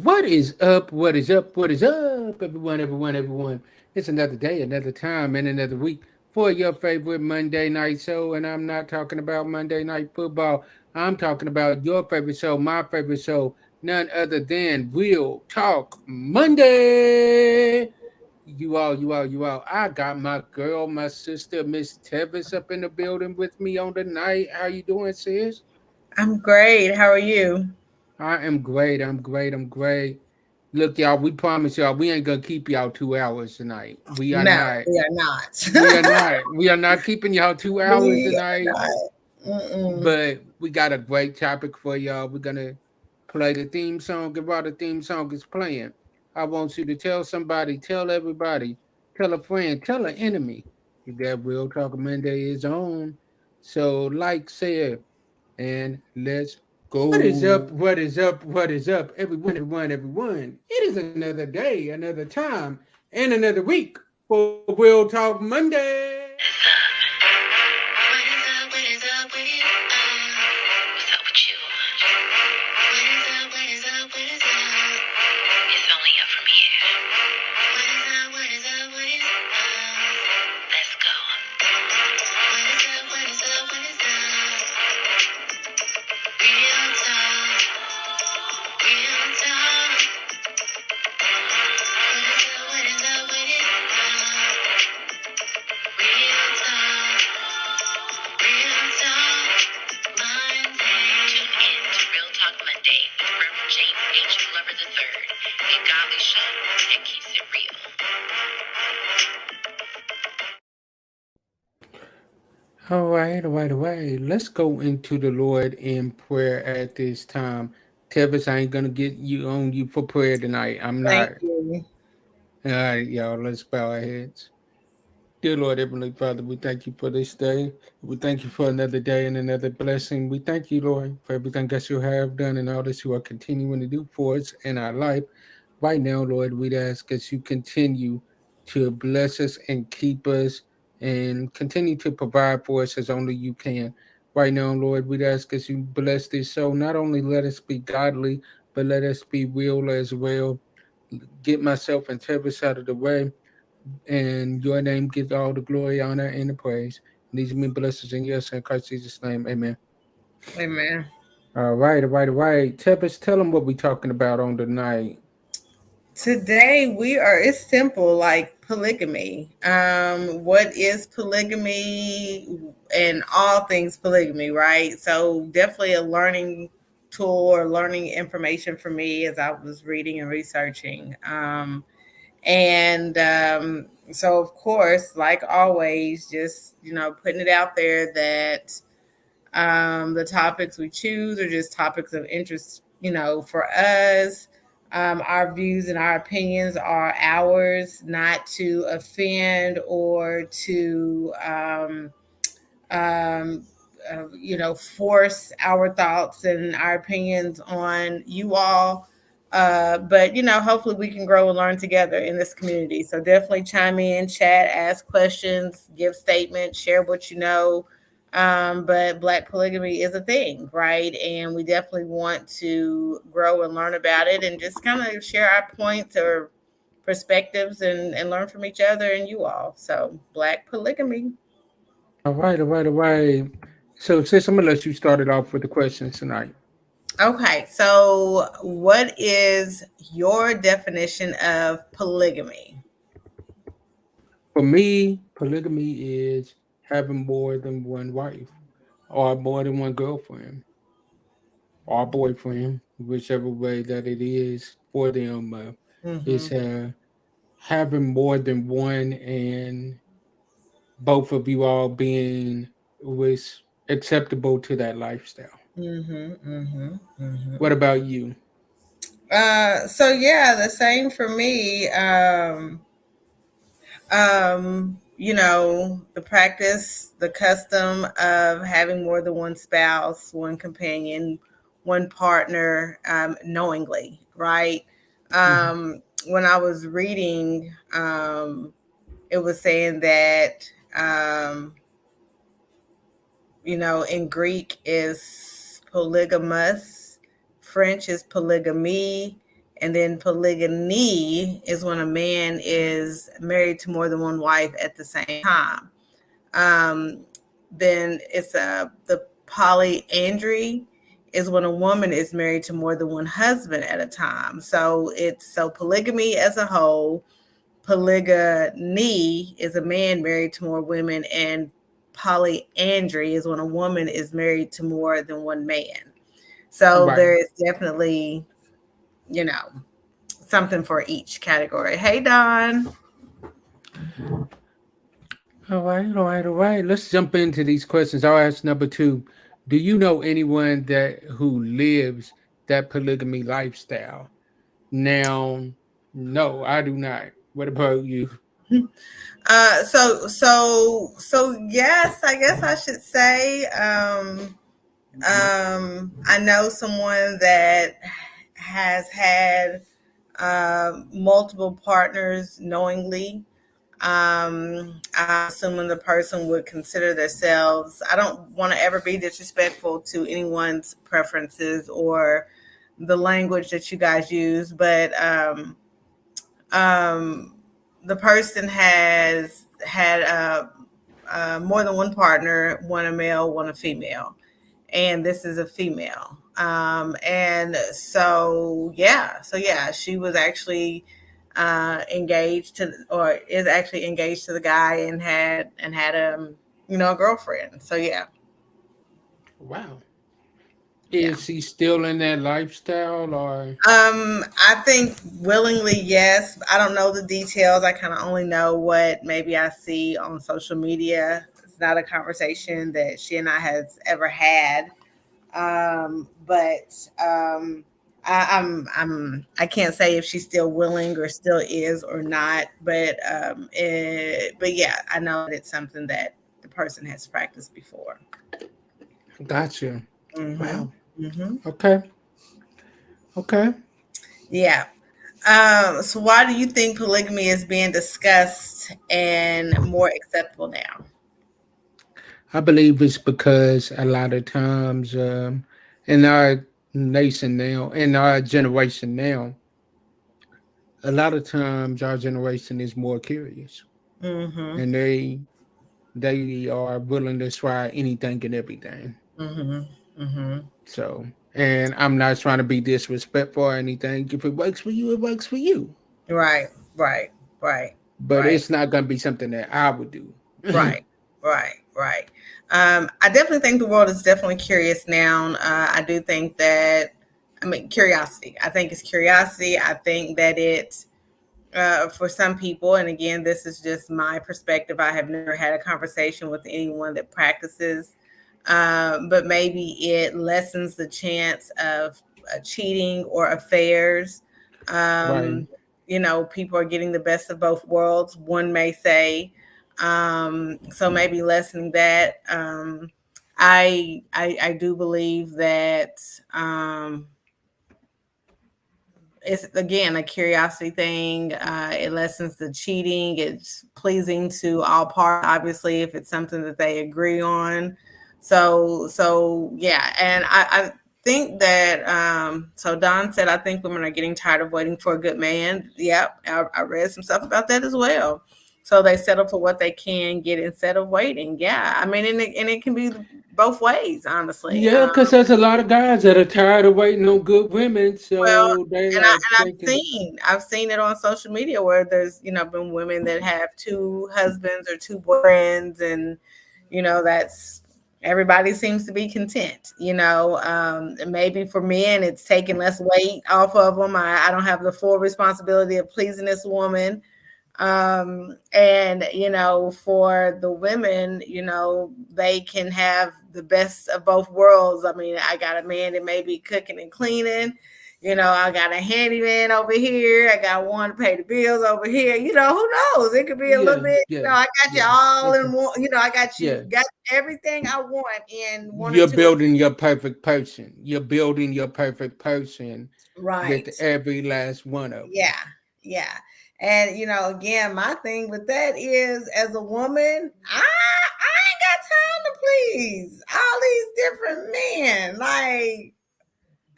What is up? What is up? What is up, everyone, everyone, everyone? It's another day, another time, and another week for your favorite Monday night show. And I'm not talking about Monday Night Football. I'm talking about your favorite show, my favorite show, none other than Real Talk Monday. You all. I got my girl, my sister, Miss Tevis, up in the building with me on the night. How you doing, sis? I'm great. How are you? I am great. I'm great. Look, y'all, we promise y'all we ain't gonna keep y'all 2 hours tonight. We are No, not. we are not. We are not. We are not keeping y'all 2 hours We tonight. are not. Mm-mm. But we got a great topic for y'all. We're gonna play the theme song. And while the theme song is playing, I want you to tell somebody, tell everybody, tell a friend, tell an enemy that Real Talk Monday is on. So, like said, and let's go. What is up? What is up? What is up? Everyone, everyone. It is another day, another time, and another week for Real Talk Monday. All right. Let's go into the Lord in prayer at this time. Tevis, I ain't gonna get you on you for prayer tonight. I'm not. Thank you. All right, y'all. Let's bow our heads. Dear Lord, Heavenly Father, we thank you for this day. We thank you for another day and another blessing. We thank you, Lord, for everything that you have done and all that you are continuing to do for us in our life. Right now, Lord, we'd ask as you continue to bless us and keep us and continue to provide for us as only you can. Right now, Lord, we'd ask as you bless this show, not only let us be godly, but let us be real as well. Get myself and Travis out of the way, and your name gets all the glory, honor, and the praise. And these mean blessings in your son, Christ Jesus' name. Amen. Amen. All right. Tempest, tell them what we talking about on the night. Today it's simple, like polygamy. What is polygamy and all things polygamy, right? So definitely a learning tool or learning information for me as I was reading and researching. And so, of course, like always, just putting it out there that the topics we choose are just topics of interest, for us. Our views and our opinions are ours, not to offend or to um, force our thoughts and our opinions on you all. But hopefully we can grow and learn together in this community. So definitely chime in, chat, ask questions, give statements, share what you know. But Black polygamy is a thing, right? And we definitely want to grow and learn about it and just kind of share our points or perspectives and learn from each other and you all. So Black polygamy. All right. So, sis, I'm gonna let you start it off with the questions tonight. Okay, so what is your definition of polygamy? For me, polygamy is having more than one wife, or more than one girlfriend, or boyfriend, whichever way that it is for them. Mm-hmm. Is having more than one, and both of you all being was acceptable to that lifestyle. Mm-hmm. Mm-hmm. Mm-hmm. What about you? So yeah, the same for me. The practice, the custom of having more than one spouse, one companion, one partner, knowingly, right? Mhm. When I was reading, it was saying that in Greek is polygamous, French is polygamy, And then polygamy is when a man is married to more than one wife at the same time. Um, then it's the polyandry is when a woman is married to more than one husband at a time. So polygamy as a whole, polygamy is a man married to more women, and polyandry is when a woman is married to more than one man. So Right. there is definitely, you know, something for each category. Hey, Don. All right, all right, all right. Let's jump into these questions. I'll ask number two. Do you know anyone that who lives that polygamy lifestyle? Now, no, I do not. What about you? So yes, I guess I should say. I know someone that has had multiple partners knowingly. I'm assuming the person would consider themselves. I don't want to ever be disrespectful to anyone's preferences or the language that you guys use, but um, the person has had more than one partner, one a male, one a female, and this is a female. And so yeah, she was actually engaged to, or is actually engaged to the guy, and had a girlfriend. So yeah. Wow. Yeah. Is he still in that lifestyle or I think willingly, yes. I don't know the details. I kind of only know what maybe I see on social media. It's not a conversation that she and I has ever had. But I can't say if she's still willing or still is or not. But yeah, I know that it's something that the person has practiced before. gotcha? Mm-hmm. Wow. Mm-hmm. Okay. Okay. Yeah. So why do you think polygamy is being discussed and more acceptable now? I believe it's because a lot of times in our nation now, in our generation now, a lot of times our generation is more curious Mm-hmm. and they are willing to try anything and everything. Mm-hmm. Mm-hmm. So, and I'm not trying to be disrespectful or anything. If it works for you, it works for you. Right. Right. Right. But Right. it's not going to be something that I would do. Right. Right. Right. I definitely think the world is definitely curious now. I do think that, I mean, curiosity. I think it's curiosity. I think that it, for some people, and again, this is just my perspective. I have never had a conversation with anyone that practices, but maybe it lessens the chance of cheating or affairs. Right. Um, People are getting the best of both worlds, one may say. So maybe lessening that. I do believe that it's again a curiosity thing. It lessens the cheating. It's pleasing to all parties, obviously, if it's something that they agree on. So yeah, and I think that so Don said I think women are getting tired of waiting for a good man. Yep, I read some stuff about that as well. So they settle for what they can get instead of waiting. Yeah, I mean, and it can be both ways, honestly. Yeah, because there's a lot of guys that are tired of waiting on good women, Well, so they and are thinking, I've seen it on social media where there's been women that have two husbands or two boyfriends, and that's everybody seems to be content. And maybe for men it's taking less weight off of them. I don't have the full responsibility of pleasing this woman. And for the women, they can have the best of both worlds. I mean, I got a man that may be cooking and cleaning. I got a handyman over here. I got one to pay the bills over here. Who knows? It could be a little yeah, bit. yeah, I got you yeah, all okay, in one. I yeah. got everything I want in one or You're two. building your perfect person. You're building your perfect person with Right. every last one of them. Yeah, yeah. And again, my thing with that is, as a woman, I ain't got time to please all these different men. Like,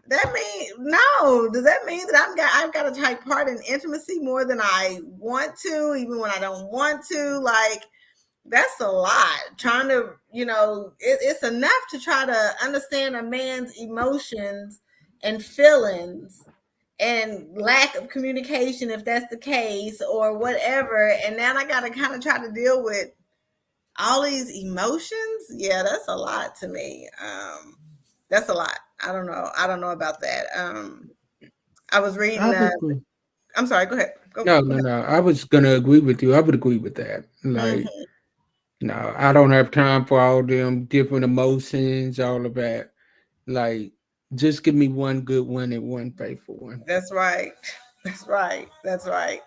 That mean no? Does that mean that I've got to take part in intimacy more than I want to, even when I don't want to? Like that's a lot. Trying to, it's enough to try to understand a man's emotions and feelings and lack of communication, if that's the case, or whatever. And then I got to kind of try to deal with all these emotions. Yeah, that's a lot to me. That's a lot. I don't know. I don't know about that. I was I reading. would agree. I'm sorry. Go ahead. No, Go no, ahead. no. I was gonna agree with you. I would agree with that. Like, Hmm. no, I don't have time for all them different emotions, all of that. Like, just give me one good one and one faithful one. That's right. That's right. That's right.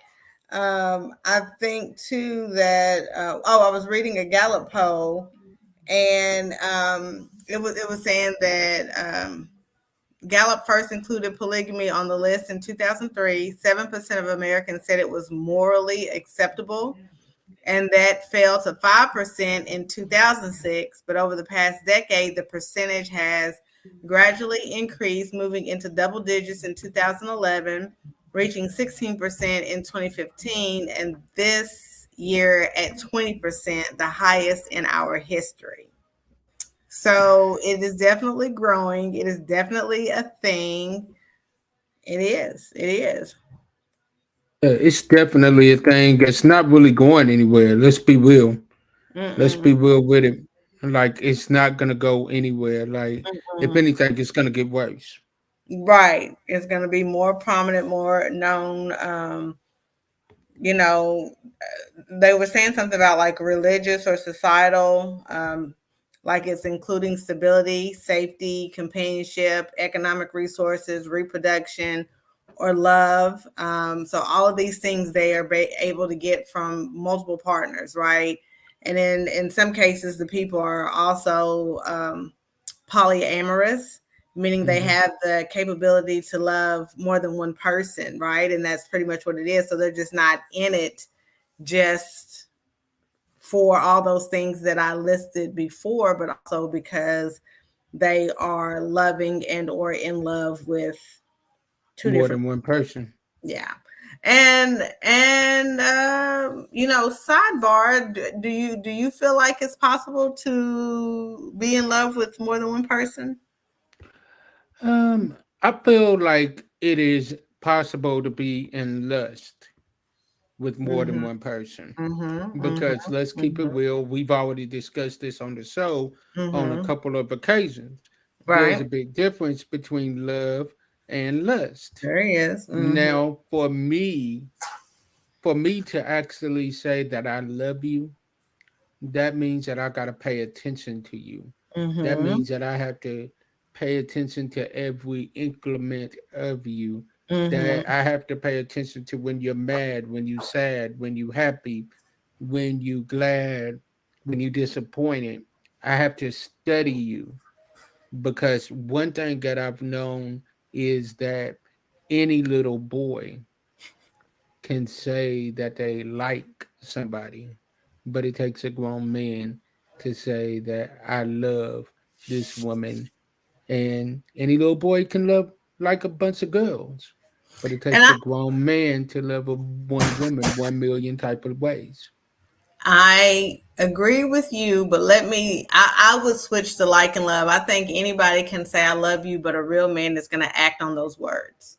I think too that I was reading a Gallup poll, and it was saying that Gallup first included polygamy on the list in 2003. 7% of Americans said it was morally acceptable, and that fell to 5% in 2006. But over the past decade, the percentage has gradually increased, moving into double digits in 2011, reaching 16% in 2015, and this year at 20%, the highest in our history. So it is definitely growing. It is definitely a thing. It is. It is. It's definitely a thing. It's not really going anywhere. Let's be real. Let's be Mm-mm. real with it. Like, it's not gonna go anywhere. Like, if Mm-mm. anything, it's gonna get worse. Right. It's going to be more prominent, more known. You know, they were saying something about like religious or societal, like it's including stability, safety, companionship, economic resources, reproduction, or love. So all of these things they are able to get from multiple partners, right? And then in some cases, the people are also polyamorous, meaning they Hmm. have the capability to love more than one person, right? And that's pretty much what it is. So they're just not in it just for all those things that I listed before, but also because they are loving and or in love with two More different, than one person. yeah. Sidebar, do you feel like it's possible to be in love with more than one person? I feel like it is possible to be in lust with more than Mhm. one person. Mhm. Mhm. Because let's keep it Mhm. real, we've already discussed this on the show on a Mhm. couple of occasions. There's a Right. big difference between love and lust. There he is. Mhm. Now, for me to actually say that I love you, that means that I got to pay attention to you. That Mhm. means that I have to pay attention to every increment of you. Mhm. That I have to pay attention to when you're mad, when you're sad, when you're happy, when you're glad, when you're disappointed. I have to study you because one thing that I've known is that any little boy can say that they like somebody, but it takes a grown man to say that I love this woman. And any little boy can love like a bunch of girls, but it And takes a grown man to love a one woman 1 million type of ways. I agree with you, but I would switch to like and love. I think anybody can say I love you, but a real man is going to act on those words.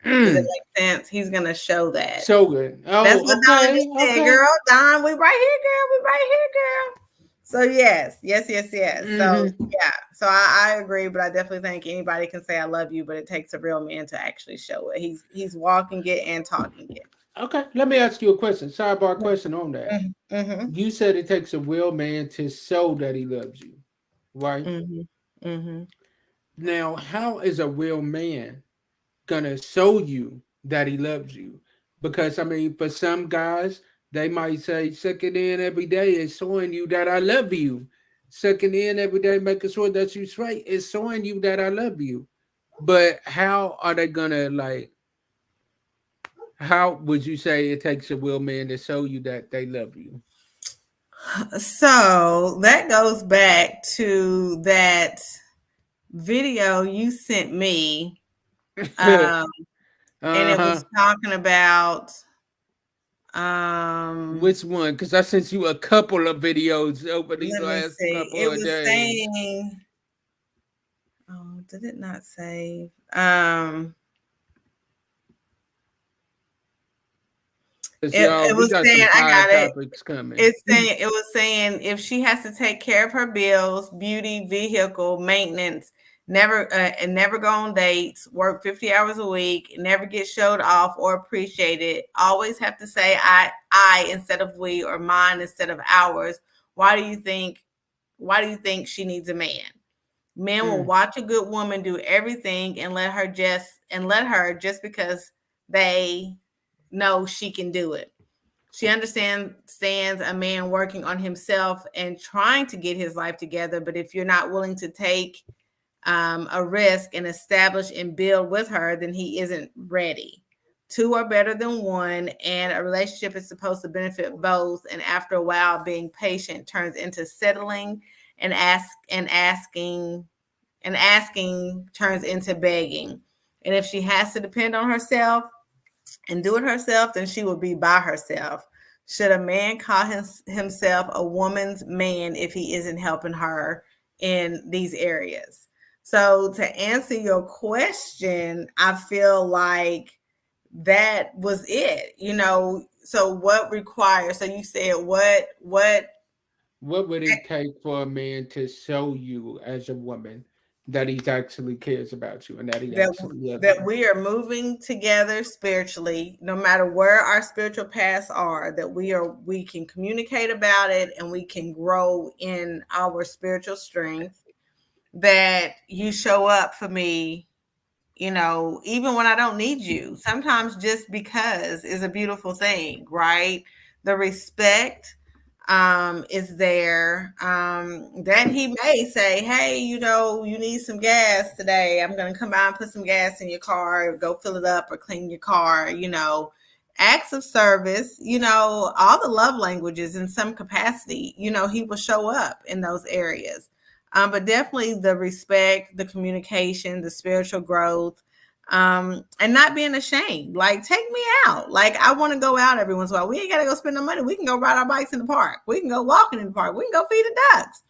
Does it Mm, make sense? He's going to show that. so good. That's Oh, what Don just okay, said, okay. girl. Don, we right here, girl. We right here, girl. So yes, yes, yes, yes. So Hmm. yeah, so I agree, but I definitely think anybody can say I love you, but it takes a real man to actually show it. He's walking it and talking it. Okay, let me ask you a question. Sidebar question on that. Mhm, mhm, You said it takes a real man to show that he loves you, right? mhm, mhm. Now, how is a real man gonna show you that he loves you? Because I mean, for some guys, they might say, "Sucking in every day is showing you that I love you. Sucking in every day, making sure that you straight is showing you that I love you." But how are they gonna like? How would you say it takes a real man to show you that they love you? So that goes back to that. video you sent me, um, and it Uh-huh. was talking about um Which one? Because I sent you a couple of videos over these let me last see. couple It of was days. saying, oh, did it not save? Cause It y'all, we was got saying, some I fire got it. topics coming. It was saying if she has to take care of her bills, beauty, vehicle, maintenance, never go on dates, work 50 hours a week, never get showed off or appreciated, always have to say I instead of we or mine instead of ours. Why do you think why do you think she needs a man? Men will Mm. watch a good woman do everything and let her just because they know she can do it. She understands a man working on himself and trying to get his life together. But if you're not willing to take a risk and establish and build with her, then he isn't ready. Two are better than one, and a relationship is supposed to benefit both. And after a while, being patient turns into settling, and asking turns into begging. And if she has to depend on herself, and do it herself, then she will be by herself. Should a man call himself a woman's man if he isn't helping her in these areas? So, to answer your question, I feel like that was it. So what requires? So you said what What would it take for a man to show you as a woman that he actually cares about you and that he that actually loves that you? we are moving together spiritually, no matter where our spiritual paths are, that we can communicate about it and we can grow in our spiritual strength, that you show up for me, even when I don't need you. Sometimes just because is a beautiful thing, right? The respect is there, that he may say, hey, you need some gas today. I'm going to come by and put some gas in your car, or go fill it up or clean your car. Acts of service, all the love languages in some capacity, he will show up in those areas. But definitely the respect, the communication, the spiritual growth, and not being ashamed. Like, take me out. Like, I want to go out every once in a while. We ain't got to go spend no money. We can go ride our bikes in the park. We can go walking in the park. We can go feed the ducks.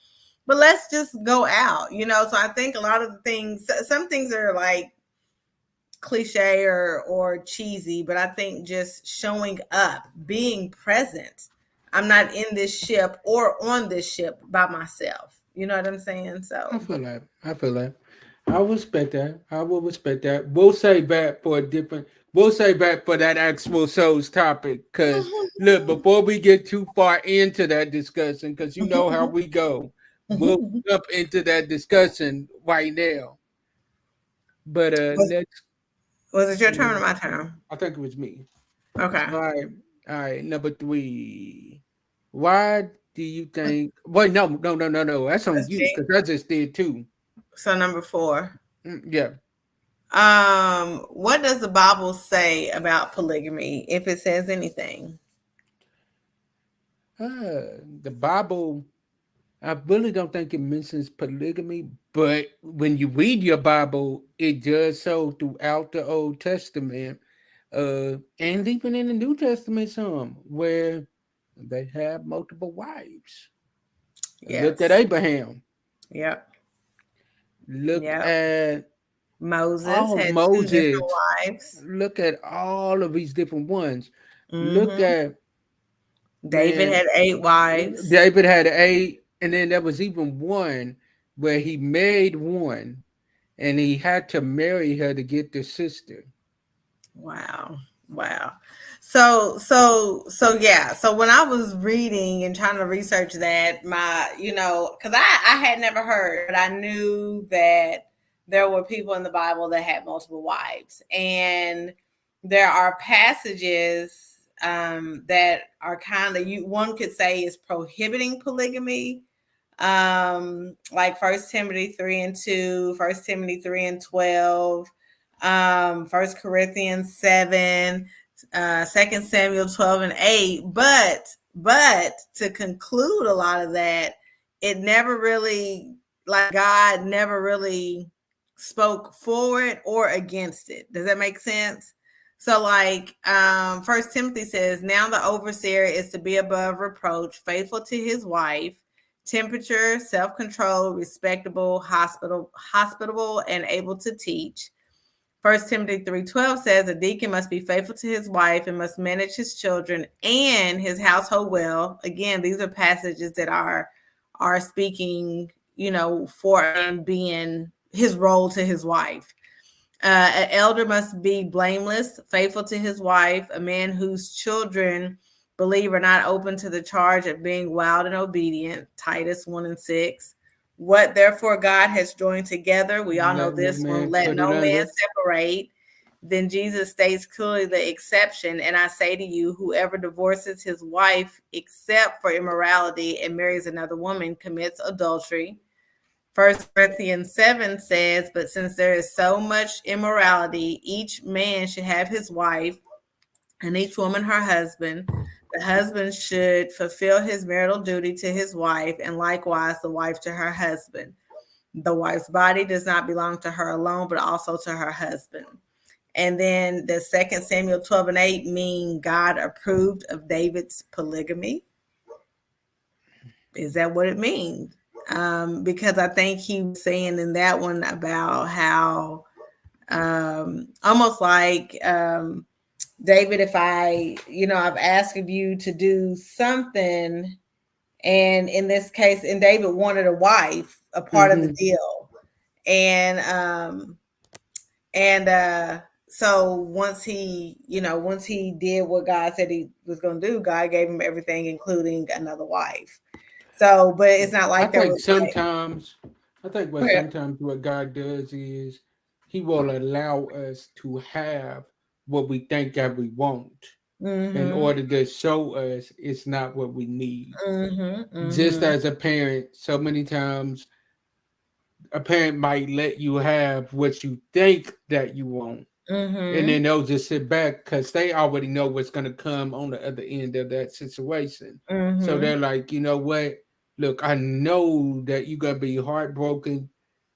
But let's just go out. So I think a lot of the things, some things are like cliche or cheesy, but I think just showing up, being present. I'm not in this ship or on this ship by myself. You know what I'm saying? I So, feel that. I feel that. I respect that. I will respect that. We'll save that for a different. We'll save that for that actual show's topic. Cause look, before we get too far into that discussion, cause you know how we go, we'll jump into that discussion right now. But was, next, was it your turn or my turn? I think it was me. Okay. All right. Number three. Why do you think? Wait, no, no, no, no, no. That's on That's you, G. cause I just did too. So number 4. Yeah. What does the Bible say about polygamy, if it says anything? The Bible, I really don't think it mentions polygamy, but when you read your Bible, it does so throughout the Old Testament, and even in the New Testament, some where they have multiple wives. Look at Yes. Abraham. Yep. Look Yep. at Moses all had two different Moses. wives. Look at all of these different ones. Look Hmm. at David man. had 8 wives. David had eight, and then there was even one where he married one, and he had to marry her to get the sister. Wow. Wow. So yeah. So when I was reading and trying to research that, because I had never heard, but I knew that there were people in the Bible that had multiple wives. And there are passages that are kind of, one could say, is prohibiting polygamy, like First Timothy 3:2, First Timothy 3:12, First Corinthians 7, 2 Samuel 12:8. But to conclude a lot of that, it never really, like God never really spoke for it or against it. Does that make sense? So like First Timothy says, now the overseer is to be above reproach, faithful to his wife, temperature, self-control, respectable, hospitable, and able to teach. First Timothy 3:12 says a deacon must be faithful to his wife and must manage his children and his household well. Again, these are passages that are speaking, for and being his role to his wife. An elder must be blameless, faithful to his wife, a man whose children believe are not open to the charge of being wild and obedient. Titus 1:6. What therefore God has joined together, we all know Let no this one, man let put it no man under. separate. Then Jesus states clearly the exception. And I say to you, whoever divorces his wife except for immorality and marries another woman commits adultery. First Corinthians 7 says, but since there is so much immorality, each man should have his wife and each woman her husband. The husband should fulfill his marital duty to his wife, and likewise the wife to her husband. The wife's body does not belong to her alone, but also to her husband. And then the Second Samuel 12:8 mean God approved of David's polygamy. Is that what it means? Because I think he was saying in that one about how almost like David, if I've asked of you to do something, and in this case, and David wanted a wife, a part of the Mm-hmm. deal, and so once he did what God said he was going to do, God gave him everything, including another wife. So, but it's not I like there think was like, sometimes, I think go what ahead. sometimes what God does is He will allow us to have what we think that we want in Mm-hmm. order to show us it's not what we need. Mm-hmm. Just Mm-hmm. as a parent, so many times a parent might let you have what you think that you want, and Mm-hmm. then they'll just sit back because they already know what's going to come on the other end of that situation. So Mm-hmm. they're like, you know what? Look, I know that you're going to be heartbroken.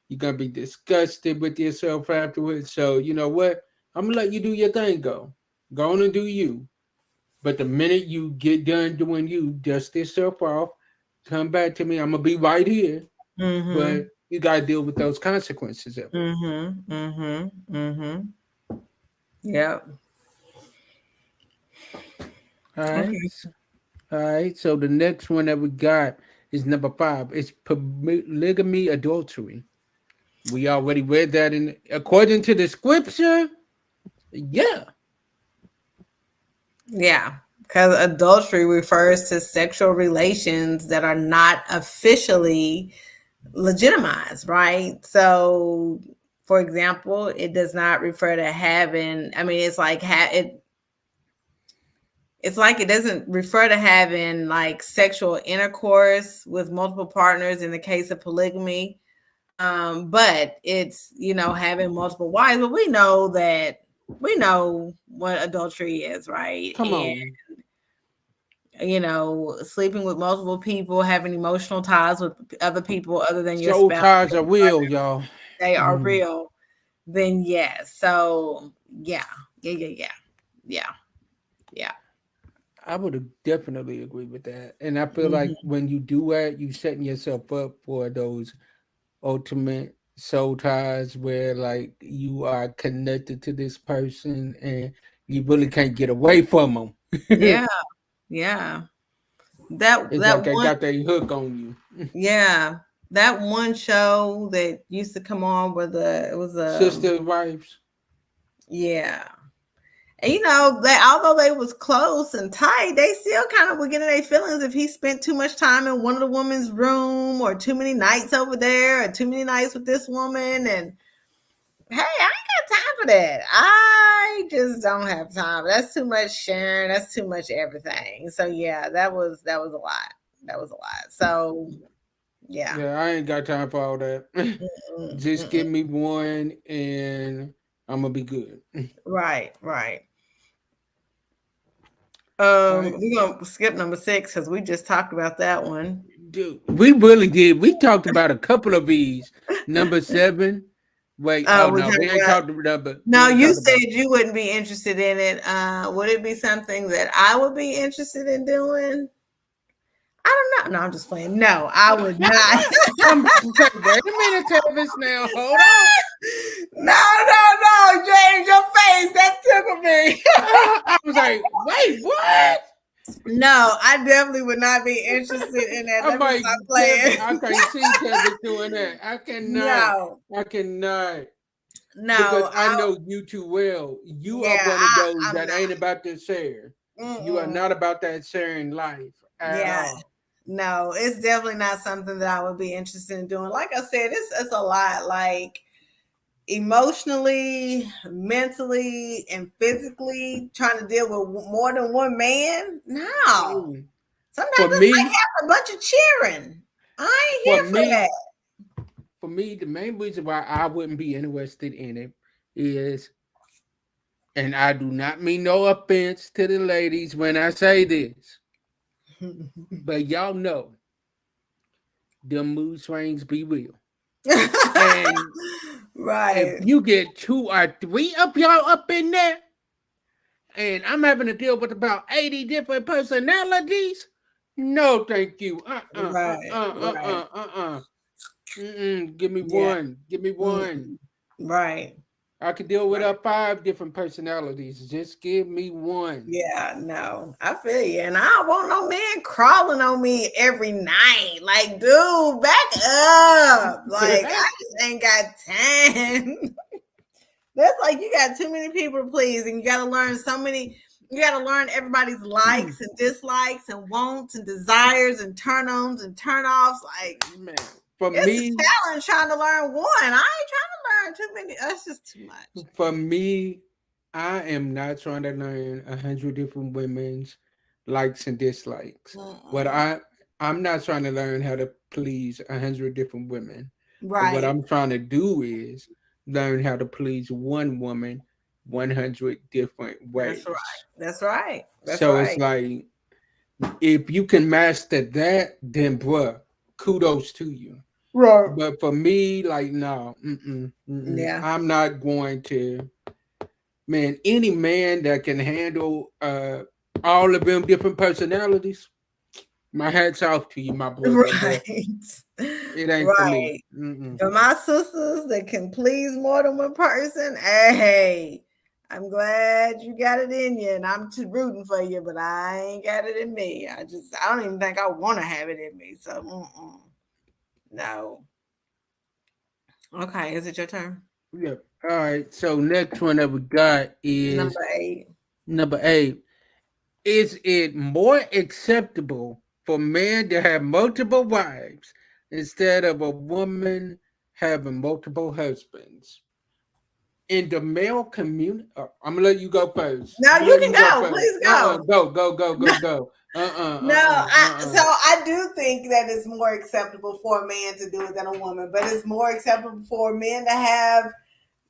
You're going to be disgusted with yourself afterwards. So, you know what? I'm going to let you do your thing, go. Go on and do you. But the minute you get done doing you, dust yourself off, come back to me. I'm going to be right here. Mm-hmm. But you got to deal with those consequences of it. Mm-hmm. Mm-hmm. Mm-hmm. Yep. All right. Okay. All right. So the next one that we got is number 5. It's polygamy adultery. We already read that in according to the scripture. Yeah. Yeah. Because adultery refers to sexual relations that are not officially legitimized, right? So, for example, it does not refer to having. I mean, it's like it. It's like it doesn't refer to having like sexual intercourse with multiple partners in the case of polygamy. But it's having multiple wives. But we know what adultery is, right? Come And on. sleeping with multiple people, having emotional ties with other people other than your Soul spouse, ties are real, y'all. they are Mhm. real, then yes. So yeah, yeah, yeah, yeah, yeah, yeah. I would definitely agree with that. And I feel like Hmm. when you do that, you setting yourself up for those ultimate soul ties where like you are connected to this person and you really can't get away from them. Yeah, yeah. That It's like that they one, got their hook on you. yeah, that one show that used to come on where it was Sister wives. yeah. And they, although they was close and tight, they still kind of were getting their feelings if he spent too much time in one of the woman's room, or too many nights over there, or too many nights with this woman. And hey, I ain't got time for that. I just don't have time. That's too much sharing. That's too much everything. So yeah, that was a lot. That was a lot. So yeah. Yeah, I ain't got time for all that. Mm-mm, Just mm-mm. give me one and I'm gonna be good. Right, right. All right. We're gonna skip number 6 because we just talked about that one. Dude, we really did. We talked about a couple of these. Number seven. Wait, oh Oh, we no, we talked ain't about. talked about number. We No, ain't you talked said about. you wouldn't be interested in it. Would it be something that I would be interested in doing? I don't know. No, I'm just playing. No, I would not. Okay, wait a minute, Travis. Now hold on. No, James, your face that tickled me. I was like, wait, what? No, I definitely would not be interested in that. I'm Let me like, stop Kevin, playing. I can't see Kevin doing that. I cannot. No, I cannot. Because no, I I know you too well. You are yeah, one of those I'm that not. ain't about to share. You are Mm-mm. not about that sharing life at Yeah, all. no, it's definitely not something that I would be interested in doing. Like I said, it's a lot. Like emotionally, mentally, and physically, trying to deal with more than one man. No, Mm. sometimes For it's like me, having a bunch of cheering. I ain't for here for me, that. for me, the main reason why I wouldn't be interested in it is, and I do not mean no offense to the ladies when I say this, but y'all know the mood swings be real. And if Right. you get two or three of y'all up in there, and I'm having to deal with about 80 different personalities, no, thank you. Right. Right. Give me Yeah. one. Give me Mm, one. right. I could deal with Right. up five different personalities. Just give me one. Yeah, no, I feel you. And I don't want no man crawling on me every night. Like, dude, back up. Like, I just ain't got time. That's like you got too many people to please, and you got to learn so many. You got to learn everybody's likes and dislikes and wants and desires and turn ons and turn offs. Like, Man, for it's a me, challenge trying to learn one. I ain't trying to learn too many. That's just too much. for me, I am not trying to learn 100 different women's likes and dislikes. What Mm-mm. I'm not trying to learn how to please 100 different women. But what Right. I'm trying to do is learn how to please one woman 100 different That's right. ways. That's right. That's So it's right. like if you can master that, then bruh, kudos to you. Right. But for me, like no, Yeah. I'm not going to. Man, any man that can handle all of them different personalities, my hats off to you, my brother. But Right. it ain't for me. Right. For my sisters that can please more than one person, hey, I'm glad you got it in you, and I'm too rooting for you, but I ain't got it in me. I don't even think I want to have it in me. So, no. Okay, is it your turn? Yep. All right. So next one that we got is Number 8. number 8. Is it more acceptable for men to have multiple wives instead of a woman having multiple husbands? In the male community, I'm gonna let you go first. No, I'm gonna you let can you go go. first. Please go. Go. No, so I do think that it's more acceptable for a man to do it than a woman, but it's more acceptable for men to have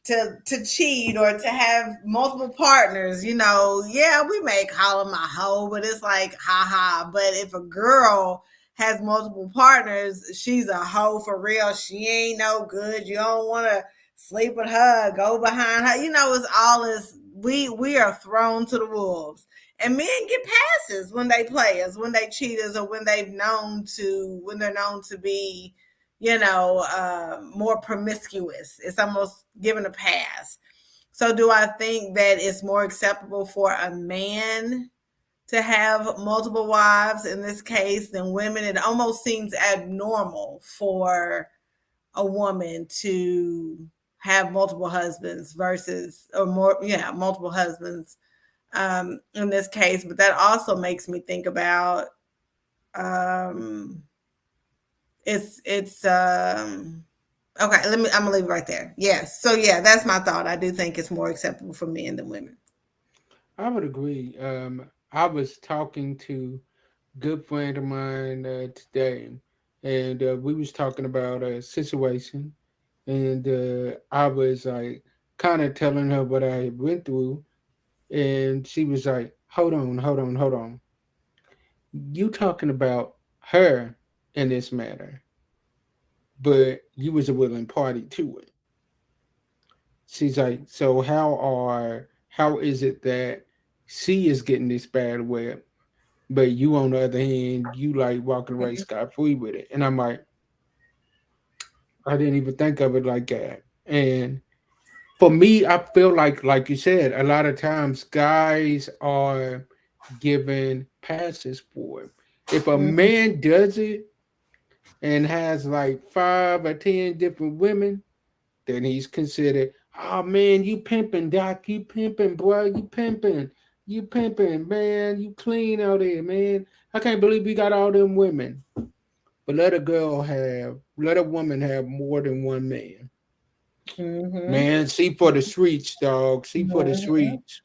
to cheat or to have multiple partners. Yeah, we may call them a hoe, but it's like haha. But if a girl has multiple partners, she's a hoe for real. She ain't no good. You don't want to sleep with her, go behind her. It's all this. We are thrown to the wolves. And men get passes when they play us, when they cheat us, or when they're known to be, more promiscuous. It's almost given a pass. So, do I think that it's more acceptable for a man to have multiple wives in this case than women? It almost seems abnormal for a woman to have multiple husbands versus, or more, yeah, multiple husbands in this case. But that also makes me think about um, it's okay. I'm gonna leave it right there. Yes. So yeah, that's my thought. I do think it's more acceptable for men than women. I would agree. I was talking to a good friend of mine today, and we was talking about a situation, and I was like kind of telling her what I had went through, and she was like, "Hold on, hold on, hold on. You talking about her in this matter, but you was a willing party to it. She's like, so how is it that she is getting this bad web, but you on the other hand, you like walking away scot free with it? And I'm like, I didn't even think of it like that. And for me, I feel like you said, a lot of times guys are given passes for it. If a Mhm. man does it and has like 5 or 10 different women, then he's considered, oh man, you pimping, Doc, you pimping, boy, you pimping, man, you clean out there, man. I can't believe we got all them women. But let a woman have more than one man. Mhm. Man, see for the streets, dog. See for the Mhm. streets.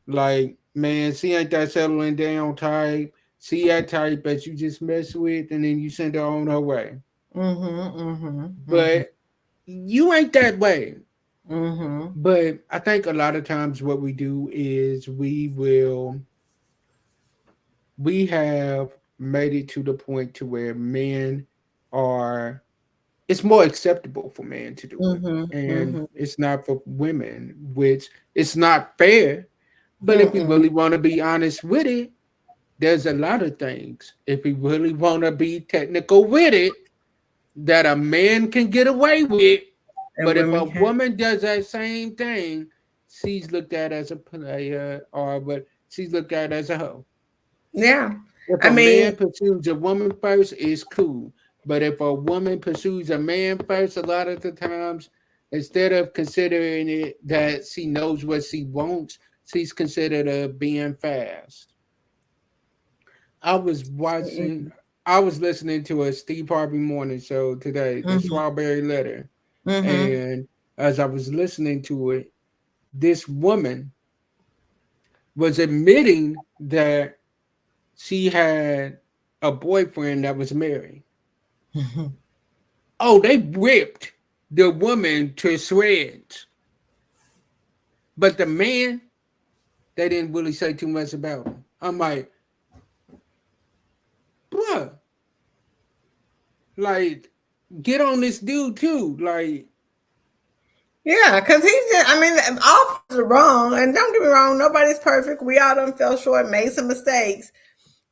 Like, man, she ain't that settling down type. See that type that you just mess with and then you send her on her way. Mhm. Mhm. Mhm. But you ain't that way. Mhm. But I think a lot of times what we do is we have made it to the point to where men are it's more acceptable for men to do it. Mhm. And Mhm. it's not for women, which it's not fair. But if we Mm-mm. really want to be honest with it, there's a lot of things. If we really want to be technical with it, that a man can get away with. And But if women a can't. woman does that same thing, she's looked at as a player or but she's looked at as a hoe. Yeah. If I a mean, man pursues a woman first, it's cool. But if a woman pursues a man first, a lot of the times, instead of considering it that she knows what she wants, she's considered a being fast. I was watching, I was listening to a Steve Harvey morning show today, the mm-hmm, Strawberry Letter. mm-hmm, And as I was listening to it, this woman was admitting that she had a boyfriend that was married. Oh, they ripped the woman to shreds. But the man, they didn't really say too much about him. I'm like, bruh, like, get on this dude too. Like, yeah, because he's just, I mean, all parties are wrong. And don't get me wrong, nobody's perfect. We all done fell short, made some mistakes.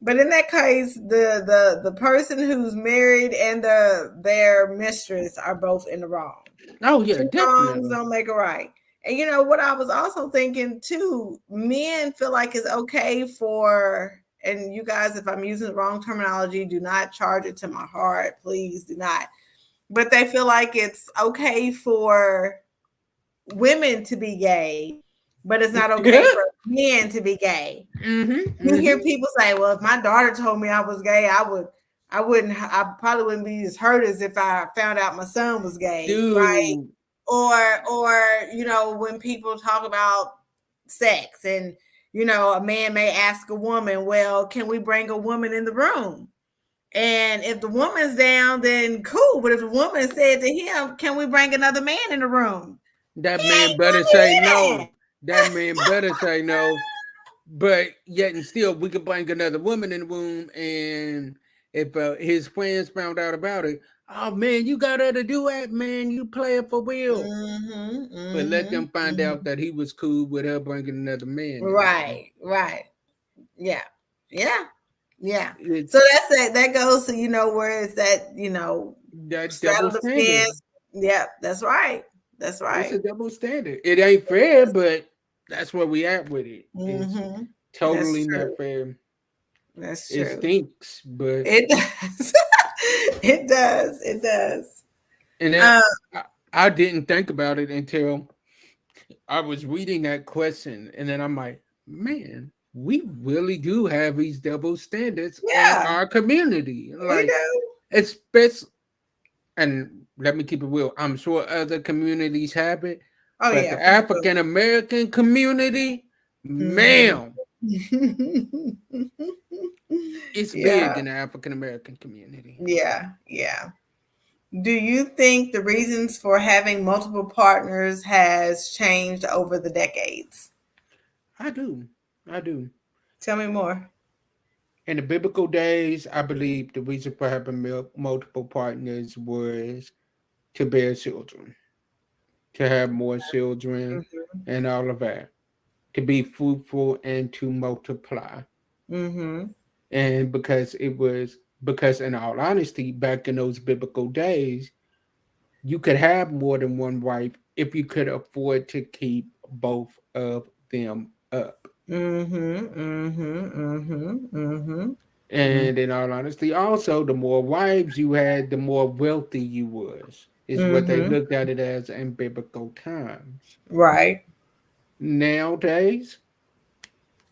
But in that case, the person who's married and their mistress are both in the wrong. oh yeah, Two wrongs definitely. don't make a right. And you know what I was also thinking too, men feel like it's okay for, and you guys, if I'm using the wrong terminology, do not charge it to my heart. Please do not. But they feel like it's okay for women to be gay, but it's not okay for men to be gay. Mm-hmm. You hear Mm-hmm. people say, "Well, if my daughter told me I was gay, I wouldn't, I probably wouldn't be as hurt as if I found out my son was gay, right?" Dude, Or you know, when people talk about sex, and you know, a man may ask a woman, "Well, can we bring a woman in the room?" And if the woman's down, then cool. But if the woman said to him, "Can we bring another man in the room?" that He man ain't better gonna say hear no. That man better say no. But yet and still, we could bring another woman in the room, and if his friends found out about it, oh man, you got her to do that, man. You play it for that. real. But let them find out that he was cool with her bringing another man in the room. Right, right. Yeah. Yeah. Yeah. So It's that's that. That goes to, you know, where it's that, you know, that double straddle the standard. fence. Yeah, that's right. That's It's right. a double standard. It ain't fair, but that's where we at with it. It's Mm-hmm. That's totally not true. fair. That's It true. stinks, but It does. It does. It does. and then Um, I didn't think about it until I was reading that question, and then I'm like, man, we really do have these double standards in yeah, our community. we Like, do. especially, and let me keep it real. I'm sure other communities have it, Oh but yeah, the for sure. African American community, Mm-hmm. man, it's big Yeah, in the African American community. yeah, yeah. Do you think the reasons for having multiple partners has changed over the decades? I do, I do. Tell me more. In the biblical days, I believe the reason for having multiple partners was to bear children, to have more children, and all of that, to be fruitful and to multiply. Mhm. And because in all honesty, back in those biblical days, you could have more than one wife if you could afford to keep both of them up. Mhm. Mhm. Mhm. Mhm. Mhm. And in all honesty, also the more wives you had, the more wealthy you was. Is what they Mhm. looked at it as in biblical times. Right. Nowadays,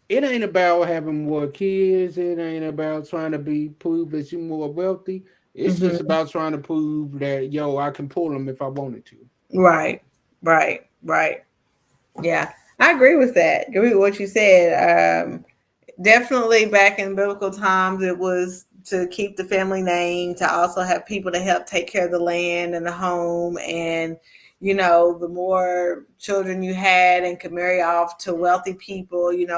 it ain't about having more kids. It ain't about trying to be prove that you're more wealthy. It's just Mhm. about trying to prove that yo, I can pull them if I wanted to. Right. Right. Right. Yeah. I agree with that. Agree with what you said. Definitely back in biblical times, it was to keep the family name, to also have people to help take care of the land and the home. And, the more children you had and could marry off to wealthy people, it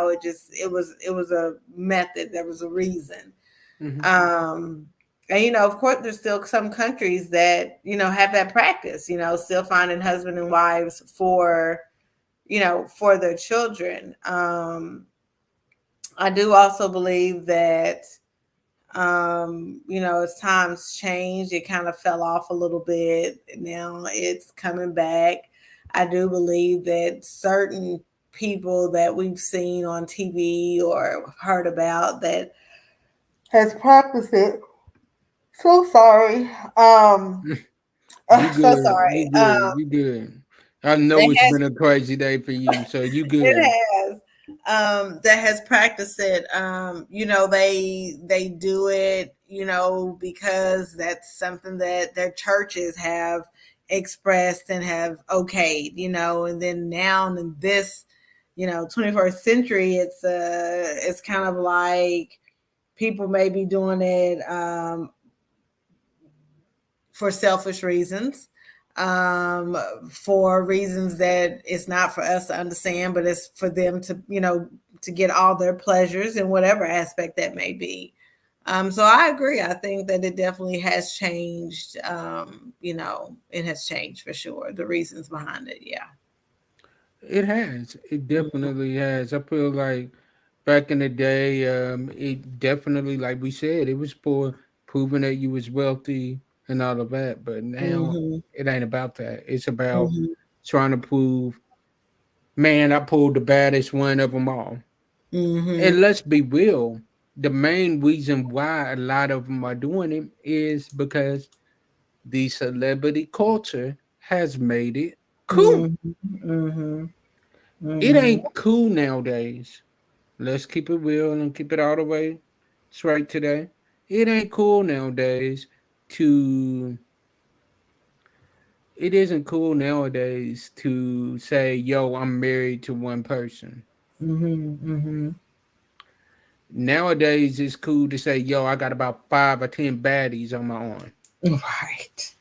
was a method. There was a reason. Hmm. Um, and, of course, there's still some countries that, have that practice, still finding husband and wives for their children. I do also believe that, as times changed, it kind of fell off a little bit. Now it's coming back. I do believe that certain people that we've seen on TV or heard about that has practiced it. So sorry. You So good. You sorry. good. You good. I know That it's has been a crazy day for you, so you good. it has that has practiced it. They do it, because that's something that their churches have expressed and have okayed, and then now in this, 21st century, it's kind of like people may be doing it for selfish reasons, um, for reasons that it's not for us to understand, but it's for them to, to get all their pleasures in whatever aspect that may be. So I agree. I think that it definitely has changed. It has changed for sure. The reasons behind it, yeah. It has. It definitely has. I feel like back in the day, it definitely, like we said, it was for proving that you was wealthy and all of that. But now Mm-hmm. it ain't about that. It's about Mm-hmm. trying to prove, man, I pulled the baddest one of them all. Mm-hmm. And let's be real, the main reason why a lot of them are doing it is because the celebrity culture has made it cool. Mm-hmm. Mm-hmm. It Mm-hmm. ain't cool nowadays. Let's keep it real and keep it all the way straight today. It ain't cool nowadays to it isn't cool nowadays to say, yo, I'm married to one person. Mm-hmm. Nowadays it's cool to say, yo, I got about 5 or 10 baddies on my arm. Right.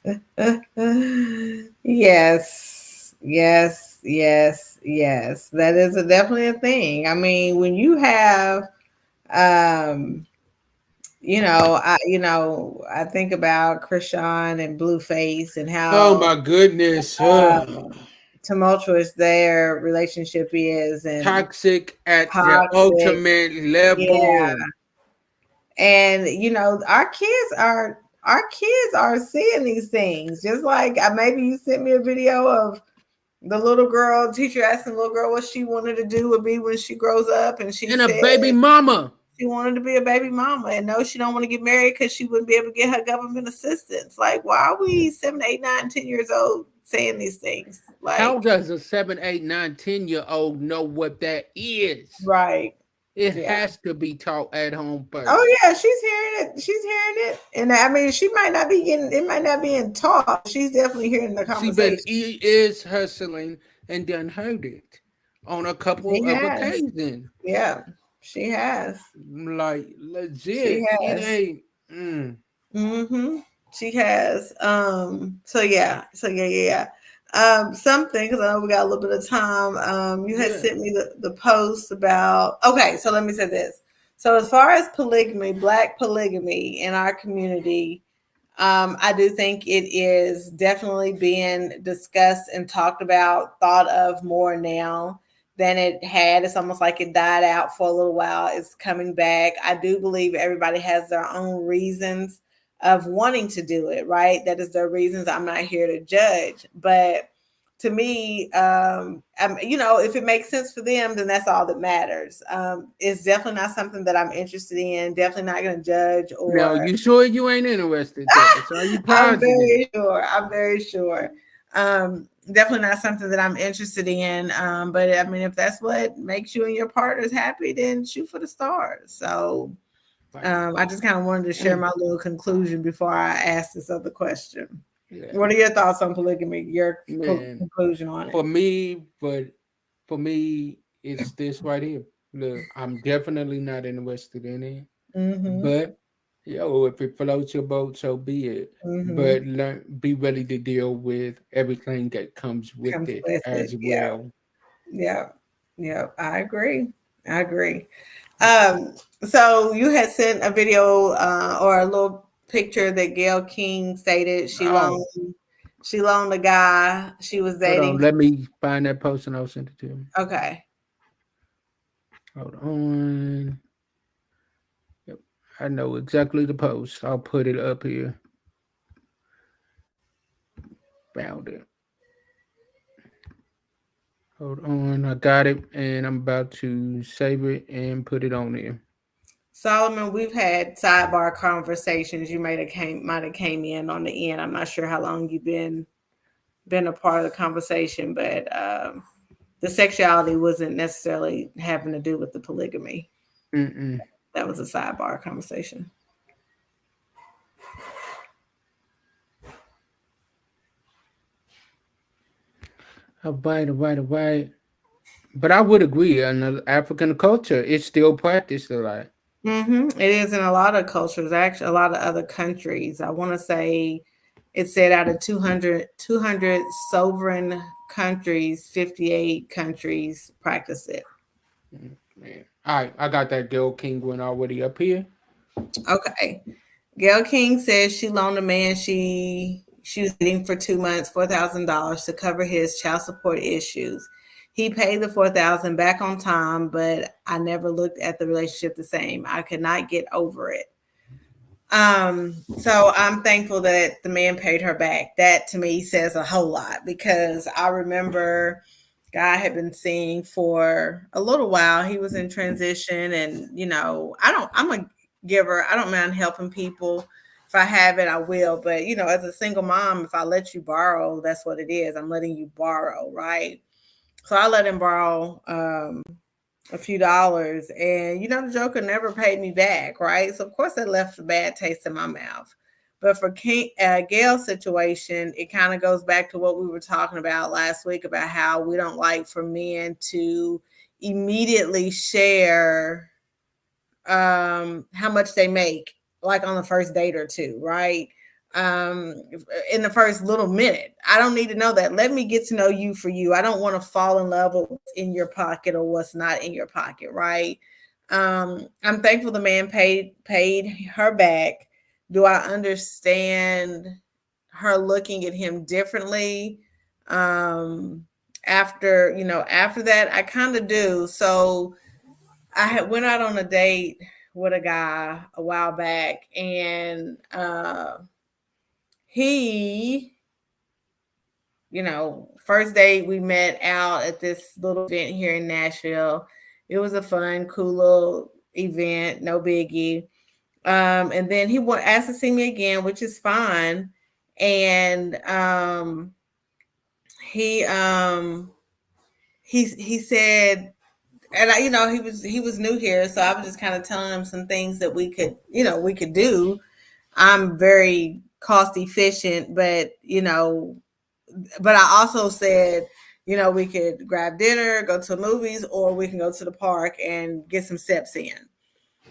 Yes. Yes. Yes. Yes. That is definitely a thing. I mean, when you have, um, I think about Krishan and Blueface and Oh how my goodness. tumultuous their relationship is and Toxic at the toxic. ultimate Yeah. level. And our kids are seeing these things. Just like maybe you sent me a video of the little girl teacher asking the little girl what she wanted to do or be when she grows up, and she And a said baby mama. she wanted to be a baby mama, and no, she don't want to get married because she wouldn't be able to get her government assistance. Like, why are we 7, 8, 9, 10 years old saying these things? How Like, does a 7, 8, 9, 10 year old know what that is? right? It Yeah. has to be taught at home Oh first. yeah, she's hearing it. She's hearing it, and I mean, she might not be getting. It might not be in taught, but she's definitely hearing the She been conversation. is hustling and done heard it on a couple She of has. occasions. Yeah, she has. Like She legit, it has. ain't. Mm, Mm-hmm. She has. So yeah. So yeah, yeah, yeah. Something, because I know we got a little bit of time. You had yeah. sent me the post about. Okay, so let me say this. So as far as polygamy, black polygamy in our community, I do think it is definitely being discussed and talked about, thought of more now than it had. It's almost like it died out for a little while. It's coming back. I do believe everybody has their own reasons of wanting to do it, right? That is their reasons. I'm not here to judge, but to me, if it makes sense for them, then that's all that matters. It's definitely not something that I'm interested in. Definitely not going to judge Now, or. you sure you ain't interested though? So are you I'm positive? very sure. I'm very sure. Definitely not something that I'm interested in. But I mean, if that's what makes you and your partners happy, then shoot for the stars. So Right. I just kind of wanted to share my little conclusion before I ask this other question. Yeah, What are your thoughts on polygamy? Your man. conclusion on it? For me, but for me, it's this right here. Look, I'm definitely not interested in it. Mm-hmm. But yo, if it floats your boat, so be it. Mm-hmm. But be ready to deal with everything that comes with Comes it with it. as Yeah. well. Yeah. Yeah. I agree. I agree. Um, so you had sent a video or a little picture that Gail King stated Oh, she loaned a guy she was hold on. dating. Let me find that post and I'll send it to you. Okay. Hold on. Yep. I know exactly the post. I'll put it up here. Found it. Hold on. I got it and I'm about to save it and put it on there. Solomon, we've had sidebar conversations. You might have came in on the end. I'm not sure how long you've been a part of the conversation, but the sexuality wasn't necessarily having to do with the polygamy. Mm-mm. That was a sidebar conversation. All right. But I would agree. In the African culture, it's still practiced a lot. It is in a lot of cultures, actually, a lot of other countries. I want to say it said out of 200 sovereign countries, 58 countries practice it. Man. All right, I got that Gail King one already up here. Okay. Gail King says she loaned a man she was dating for 2 months $4,000 to cover his child support issues. He paid the 4,000 back on time, but I never looked at the relationship the same. I could not get over it. So I'm thankful that the man paid her back. That to me says a whole lot because I remember guy had been seeing for a little while. He was in transition and I'm a giver. I don't mind helping people. If I have it, I will. But as a single mom, if I let you borrow, that's what it is. I'm letting you borrow, right? So I let him borrow a few dollars, and the joker never paid me back, right? So of course that left a bad taste in my mouth. But for Gail's situation, it kind of goes back to what we were talking about last week about how we don't like for men to immediately share how much they make, like on the first date or two, right? In the first little minute. I don't need to know that. Let me get to know you for you. I don't want to fall in love with what's in your pocket or what's not in your pocket, right? I'm thankful the man paid her back. Do I understand her looking at him differently? After that, I kind of do. So I had went out on a date with a guy a while back, and he, first date we met out at this little event here in Nashville. It was a fun, cool little event, no biggie. And then he asked to see me again, which is fine. And he he said, and he was new here, so I was just kind of telling him some things that we could do. I'm very cost efficient, but I also said, we could grab dinner, go to the movies, or we can go to the park and get some steps in.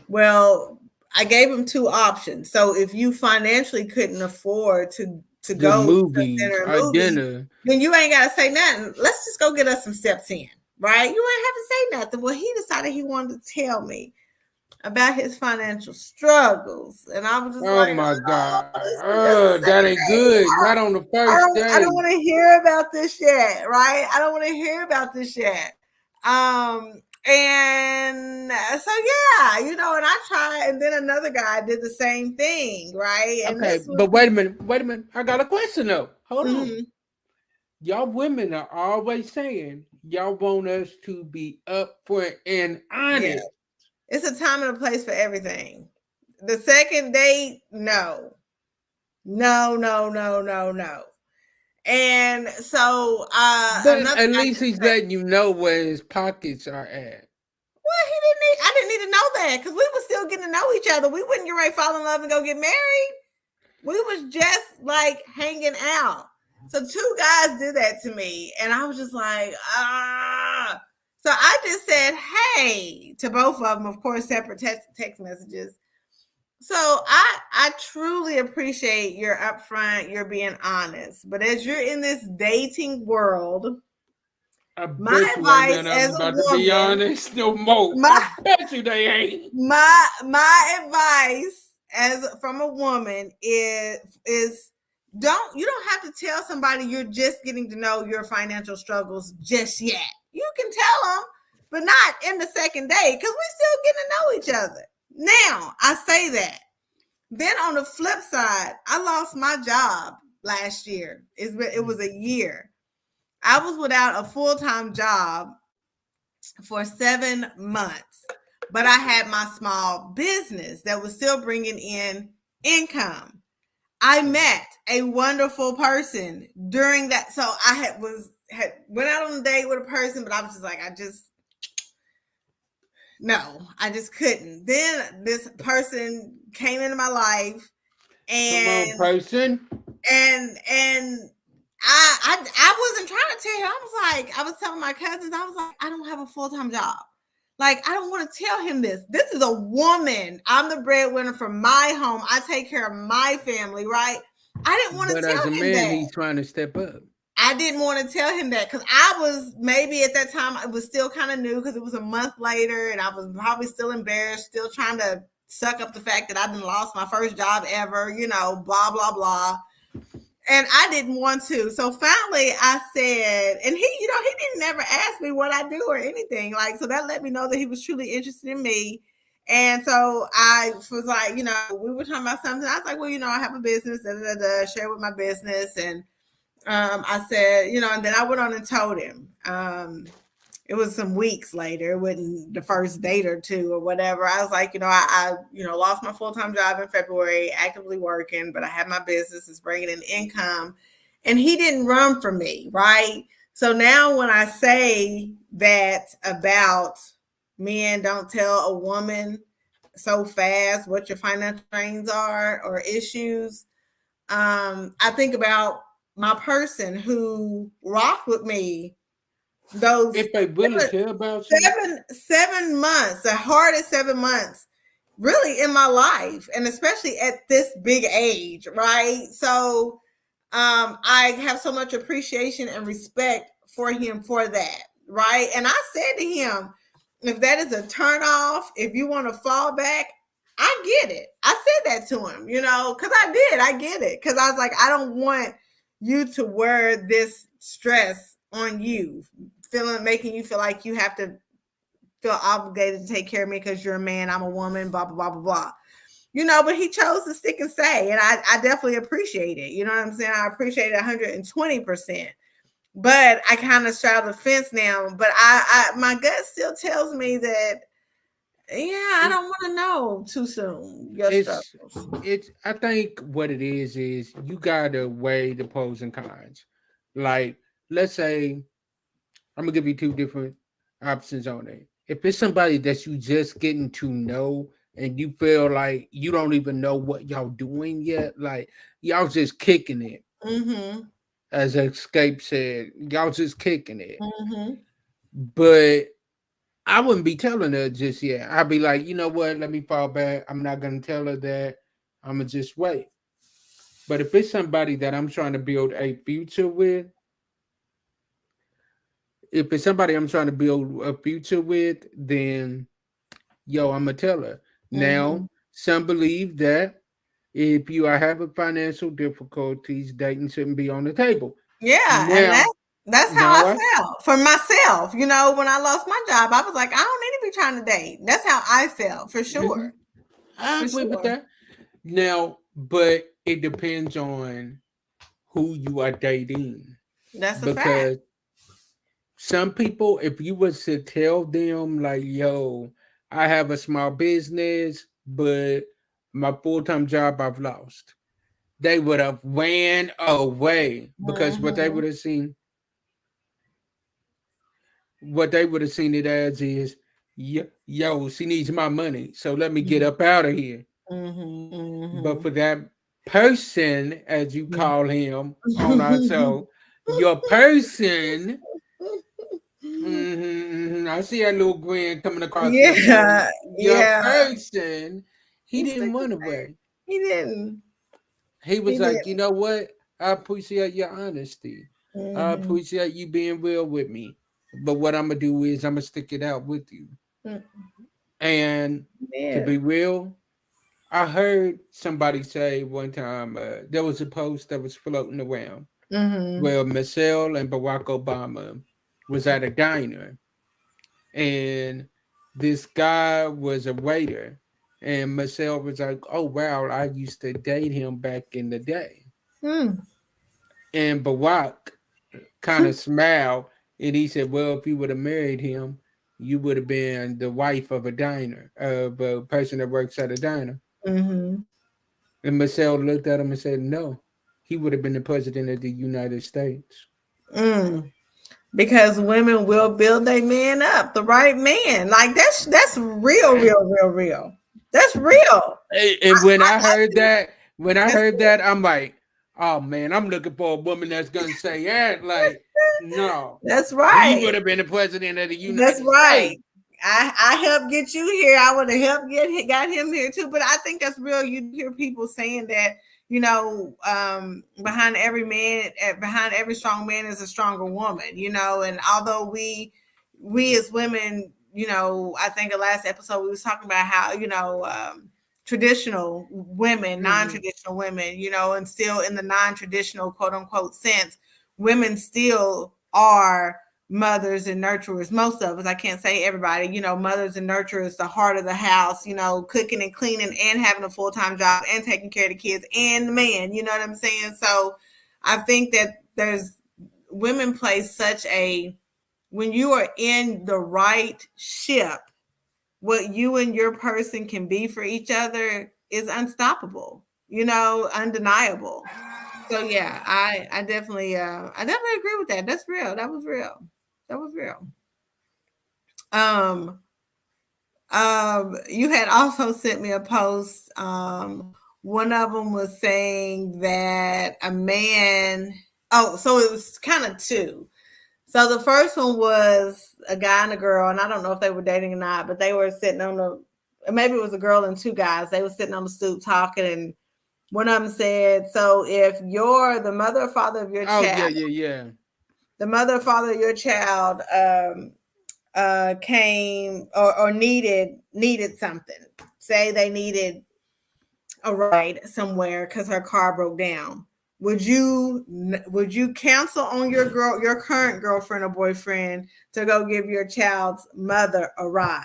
Well, I gave him two options. So if you financially couldn't afford to The go to movies dinner and or movies, dinner. then you ain't gotta say nothing. Let's just go get us some steps in, right? You ain't have to say nothing. Well, he decided he wanted to tell me. about his financial struggles, and I was just Oh like, my "Oh, God. this is just Oh, the that second ain't day. good. Not on the I first don't, I day. don't want to hear about this yet, right? I don't want to hear about this yet." And so yeah, and I tried, and then another guy did the same thing, right? And Okay, this was, but wait a minute. Wait a minute. I got a question though. Hold on. mhm, Y'all women are always saying y'all want us to be upfront and yeah, honest. it's a time and a place for everything. The second date, no, no, no, no, no, no. And so But another at guy least did the he's same. letting you know where his pockets are at. Well, he didn't need. I didn't need to know that because we were still getting to know each other. We wouldn't get ready to fall in love and go get married. We was just like hanging out. So two guys did that to me, and I was just like, ah. So I just said, hey, to both of them, of course, separate text messages. So I truly appreciate your upfront, you're being honest. But as you're in this dating world, I my bet you ain't advice none of as them a about to be woman, honest no more. my I bet you they ain't. my advice as from a woman is you don't have to tell somebody you're just getting to know your financial struggles just yet. You can tell them, but not in the second day because we still getting to know each other. Now I say that. Then on the flip side, I lost my job last year. It was a year. I was without a full time job for 7 months, but I had my small business that was still bringing in income. I met a wonderful person during that. So I had went out on a date with a person, but I was just like, I just couldn't. Then this person came into my life, Come on, and person. and I wasn't trying to tell him. I was telling my cousins, I was like, I don't have a full time job. Like, I don't want to tell him this. This is a woman. I'm the breadwinner for my home. I take care of my family, right? I didn't want to But as a tell him man, that. he's trying to step up. I didn't want to tell him that because I was maybe at that time, I was still kind of new because it was a month later and I was probably still embarrassed, still trying to suck up the fact that I didn't lost my first job ever, blah, blah, blah. And I didn't want to. So finally I said, and he didn't never ask me what I do or anything. Like, so that let me know that he was truly interested in me. And so I was like, we were talking about something. I was like, well, I have a business, share with my business. And I said, and then I went on and told him. It was some weeks later. It wasn't the first date or two or whatever. I was like, I lost my full time job in February, actively working, but I had my business, it's bringing in income, and he didn't run from me, right? So now when I say that about men don't tell a woman so fast what your financial strains are or issues, I think about my person who rocked with me those If they really seven, care about you, 7 months, the hardest 7 months really in my life, and especially at this big age, right? So I have so much appreciation and respect for him for that, right? And I said to him, if that is a turn off, if you want to fall back, I get it. I said that to him, because I get it. Because I was like, I don't want you to wear this stress on you, making you feel like you have to feel obligated to take care of me because you're a man, I'm a woman, blah, blah, blah, blah, blah. But he chose to stick and stay. And I definitely appreciate it. You know what I'm saying? I appreciate it 120%. But I kind of straddle the fence now. But my gut still tells me that, yeah, I it, don't want to know too soon your it's struggles. it's. I think what it is you gotta weigh the pros and cons. Like, let's say I'm gonna give you two different options on it. If it's somebody that you just getting to know and you feel like you don't even know what y'all doing yet, like y'all just kicking it, Mm-hmm. as Escape said, y'all just kicking it. Mm-hmm. But I wouldn't be telling her just yet. I'd be like, you know what? Let me fall back. I'm not gonna tell her that. I'm gonna just wait. But if it's somebody that I'm trying to build a future with, then yo, I'm gonna tell her. Now, some believe that if you are having financial difficulties, dating shouldn't be on the table. Yeah, and Now, that's how now I what? felt for myself. You know, when I lost my job, I was like, I don't need to be trying to date. That's how I felt for sure. Mhm. I For agree with sure. that. Now, but it depends on who you are dating That's a fact. because some people, if you was to tell them like, "Yo, I have a small business, but my full time job I've lost," they would have ran away because Hmm. what they would have seen it as is, yo, she needs my money, so let me get up out of here. But Hmm. for that person, as you call him on our Hmm. show, your person, I see a little grin coming across your face. Yeah, Your yeah. person, he He didn't stick with run that. away. He didn't. He was He like, you didn't. know what? I appreciate your honesty. I Hmm. appreciate you being real with me. But what I'm gonna do is I'm gonna stick it out with you. And to Yeah. be real, I heard somebody say one time there was a post that was floating around Hmm. where Michelle and Barack Obama was at a diner, and this guy was a waiter, and Michelle was like, "Oh wow, I used to date him back in the day," Mm. and Barack kind of smiled and he said, "Well, if you would have married him, you would have been the wife of a diner, of a person that works at a diner." Hmm. And Michelle looked at him and said, "No, he would have been the president of the United States." Mm. Because women will build a man up, the right man. Like that's real, real, real, real. That's real. And when I I heard think that, that's I'm like, "Oh man, I'm looking for a woman that's gonna say that." Like, no, that's he right. would have been the president of the That's United right. States. I helped get you here. I would have helped got him here too. But I think that's real. You hear people saying that, behind every man, behind every strong man is a stronger woman. And although we as women, I think the last episode we was talking about how traditional women, Mm-hmm. non-traditional women, and still in the non-traditional quote unquote sense, women still are mothers and nurturers. Most of us, I can't say everybody, mothers and nurturers, the heart of the house, cooking and cleaning and having a full-time job and taking care of the kids and the man, you know what I'm saying? So I think that there's women play such a, when you are in the right ship, what you and your person can be for each other is unstoppable, undeniable. So yeah, I definitely agree with that. That's real. That was real. That was real. Um you had also sent me a post. One of them was saying that a man, oh, so it was kind of two. So the first one was a guy and a girl, and I don't know if they were dating or not, but they were sitting on the, maybe it was a girl and two guys. They were sitting on the stoop talking, and one of them said, "So if you're the mother or father of your Oh yeah, child, yeah, yeah. the mother or father of your child came or needed something, say they needed a ride somewhere because her car broke down, would you cancel on your current girlfriend or boyfriend to go give your child's mother a ride?"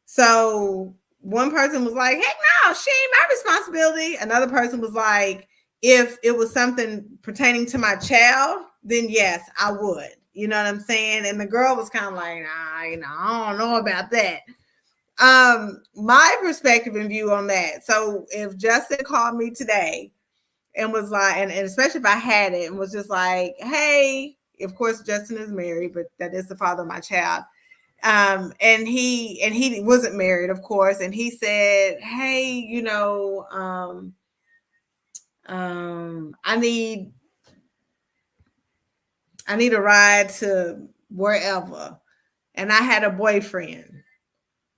So one person was like, "Heck no, she ain't my responsibility." Another person was like, "If it was something pertaining to my child, then yes, I would." You know what I'm saying? And the girl was kind of like, "Nah, I don't know about that." My perspective and view on that. So if Justin called me today and was like, and especially if I had it and was just like, "Hey," of course Justin is married, but that is the father of my child. And he wasn't married, of course, and he said, "Hey, I need a ride to wherever," and I had a boyfriend.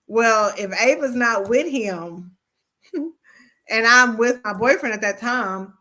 Well, if Ava's not with him and I'm with my boyfriend at that time,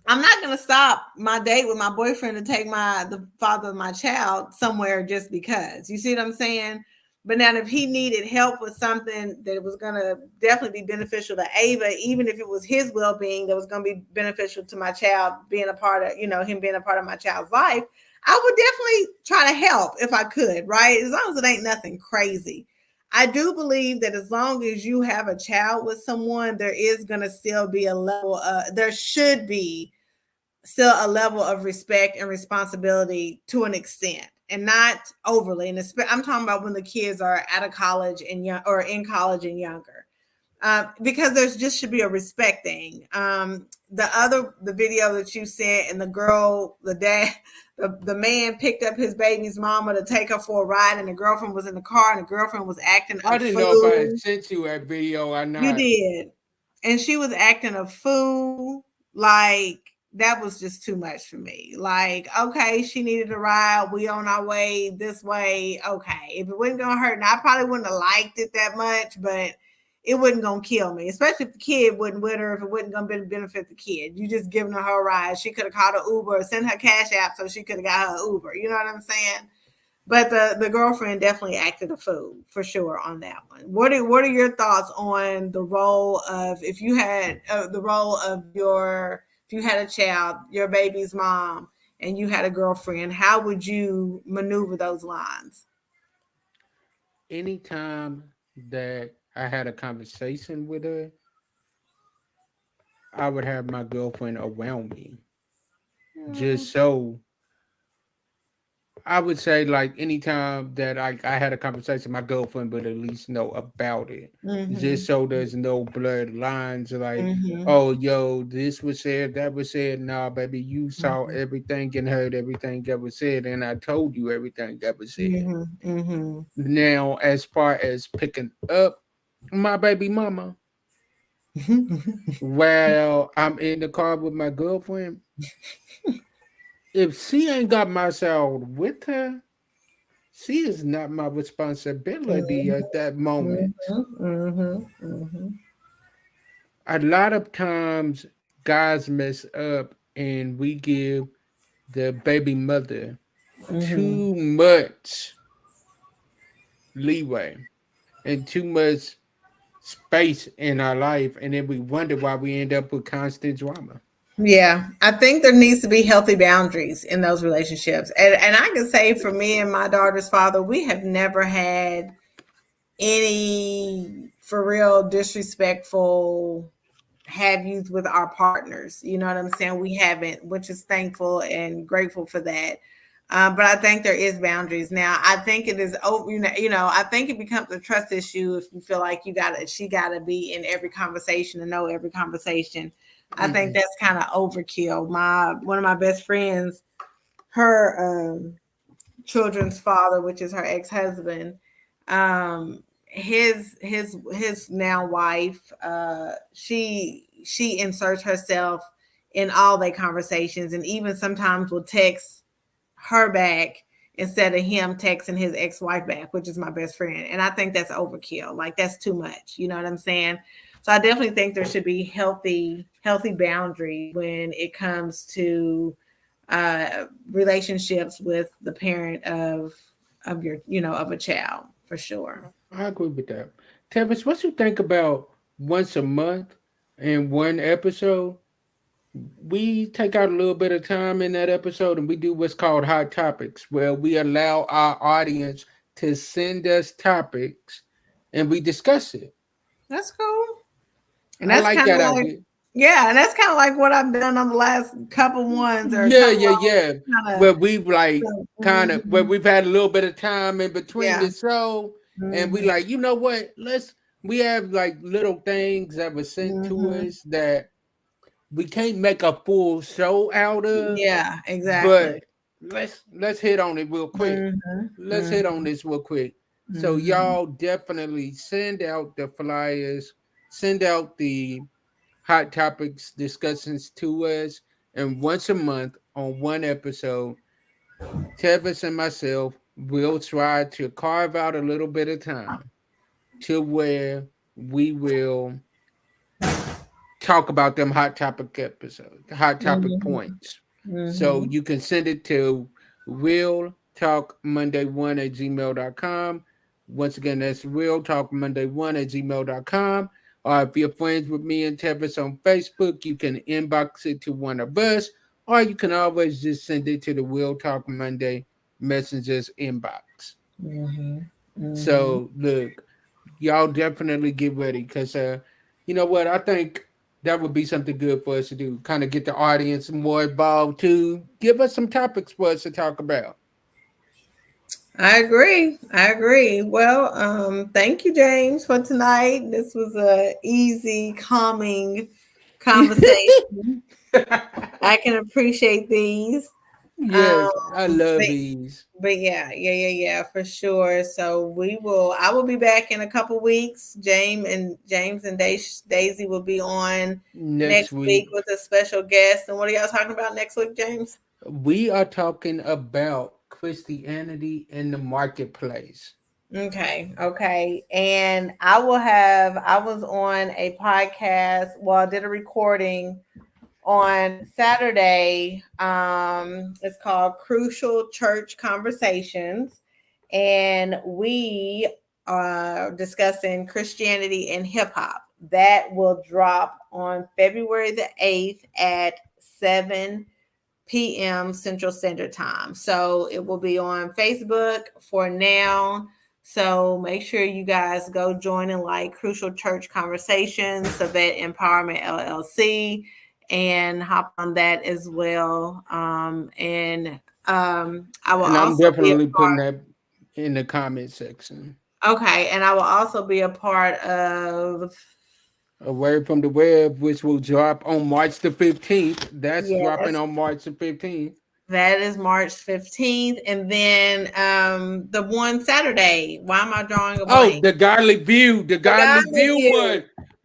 I'm not gonna stop my date with my boyfriend to take the father of my child somewhere just because. You see what I'm saying? But now, if he needed help with something that was going to definitely be beneficial to Ava, even if it was his well being that was going to be beneficial to my child being a part of, him being a part of my child's life, I would definitely try to help if I could, right? As long as it ain't nothing crazy. I do believe that as long as you have a child with someone, there is going to still be a level, there should be still a level of respect and responsibility to an extent and not overly. And I'm talking about when the kids are out of college and young or in college and younger. Because there's just should be a respect thing. The video that you sent and the girl, the dad, the man picked up his baby's mama to take her for a ride, and the girlfriend was in the car, and the girlfriend was acting I a didn't know if I had fool. sent you that video or You not. did. And she was acting a fool. Like, that was just too much for me. Like, okay, she needed a ride. We on our way this way. Okay. If it wasn't gonna hurt, and I probably wouldn't have liked it that much, but it wasn't gonna kill me, especially if the kid wasn't with her, if it wasn't gonna benefit the kid. You just giving her a ride. She could have called an Uber or sent her cash app so she could have got her Uber. You know what I'm saying? But the girlfriend definitely acted a fool for sure on that one. What are your thoughts on the role of if you had the role of your if you had a child, your baby's mom, and you had a girlfriend? How would you maneuver those lines? Anytime that I had a conversation with her, I would have my girlfriend around me. Mm, Just so I would say, like, anytime that I had a conversation, my girlfriend would at least know about it. Just mhm. so there's no blurred lines like, Mhm. oh, yo, this was said, that was said. Nah, baby, you saw Mhm. everything and heard everything that was said, and I told you everything that was said. Mhm. Mhm. Now, as far as picking up my baby mama, while I'm in the car with my girlfriend, if she ain't got my child with her, she is not my responsibility at that Mhm. moment. Mhm. Mhm. A lot of times, guys mess up and we give the baby mother Mhm. too much leeway and too much space in our life, and then we wonder why we end up with constant drama. Yeah, I think there needs to be healthy boundaries in those relationships. And I can say for me and my daughter's father, we have never had any for real disrespectful have yous with our partners. You know what I'm saying? We haven't, which is thankful and grateful for that. But I think there is boundaries now. I think it is over. I think it becomes a trust issue if you feel like she gotta be in every conversation and know every conversation. I think Mm-mm. that's kind of overkill. My one of my best friends, her children's father, which is her ex husband, his now wife, she inserts herself in all their conversations, and even sometimes will text her back instead of him texting his ex-wife back, which is my best friend. And I think that's overkill. Like, that's too much. You know what I'm saying? So I definitely think there should be healthy boundaries when it comes to relationships with the parent of your of a child, for sure. I agree with that. Tavis, what you think about once a month in one episode? We take out a little bit of time in that episode and we do what's called hot topics, where we allow our audience to send us topics and we discuss it. That's cool. And I that's like kind that of like, idea. yeah, and that's kind of like what I've done on the last couple ones or a Yeah, couple yeah, of yeah. kind of Where we like kind of where mhm. we've had a little bit of time in between Yeah. the show, and we Mhm. like, you know what? We have like little things that were sent to Mhm. us that we can't make a full show out of, Yeah, exactly. but let's hit on it real quick. Mhm. Let's hit on Mhm. this real quick. So Mhm. y'all definitely send out the flyers, send out the hot topics discussions to us, and once a month on one episode, Tevis and myself will try to carve out a little bit of time to where we will talk about them hot topic episodes, hot topic Mhm. points. So Mhm. you can send it to real talk monday1 at gmail.com. Once again, that's Real Talk Monday 1 at gmail.com. Or if you're friends with me and Tevis on Facebook, you can inbox it to one of us, or you can always just send it to the Real Talk Monday Messengers inbox. Mm-hmm. Mm-hmm. So, look, y'all definitely get ready because, you know what? I think that would be something good for us to do. Kind of get the audience more involved to give us some topics for us to talk about. I agree. I agree. Well, thank you, James, for tonight. This was a easy, calming conversation. I can appreciate these. Um, Yes, I love but, these. but yeah, for sure. So I will be back in a couple weeks. James and Daisy will be on Next next week week, with a special guest. And what are y'all talking about next week, James? we are talking about Christianity in the marketplace. Okay, okay. And I was on a podcast, well, I did a recording on Saturday. It's called Crucial Church Conversations. And we are discussing Christianity and hip hop. That will drop on February the 8th at 7 p.m. Central Standard Time. So it will be on Facebook for now. So make sure you guys go join in like Crucial Church Conversations, Savet Empowerment LLC, and hop on that as well. I will And I'm also be a definitely putting that in the comment section. okay, and I will also be a part of A Word from the Web, which will drop on March the 15th. That's dropping yes. on March the 15th. That is March 15th. And then the one Saturday. Why am I drawing a Oh, blank? the Godly View, the The Godly Godly View View. one.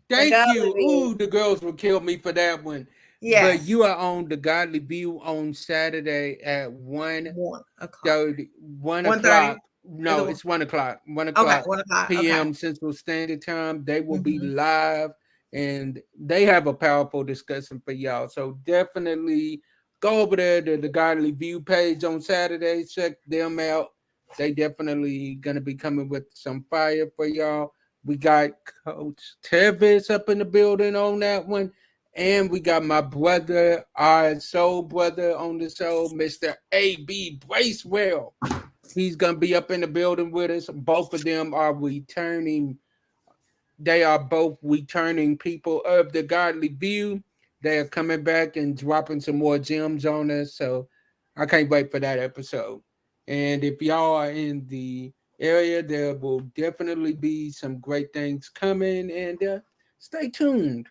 The Thank Godly you. View. Ooh, the girls will kill me for that one. But Yes. you are on the Godly View on Saturday at 1 o'clock. 30, 1 1:30. o'clock. Is it No, it's 1 o'clock. 1 okay? o'clock 1 o'clock. Okay. p.m. Central Standard Time. They will be Hmm. live and they have a powerful discussion for y'all. So definitely go over there to the Godly View page on Saturday. Check them out. They definitely gonna be coming with some fire for y'all. We got Coach Tevis up in the building on that one. And we got my brother, our soul brother on the show, Mr. A.B. Bracewell. He's going to be up in the building with us. Both of them are returning. They are both returning people of the Godly View. They are coming back and dropping some more gems on us. So I can't wait for that episode. And if y'all are in the area, there will definitely be some great things coming. And stay tuned.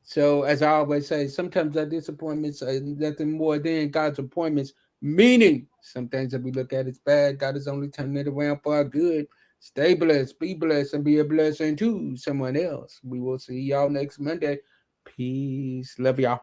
So, as I always say, sometimes our disappointments are nothing more than God's appointments, meaning some things that we look at as bad, God is only turning it around for our good. Stay blessed, be blessed, and be a blessing to someone else. We will see y'all next Monday. Peace. Love y'all.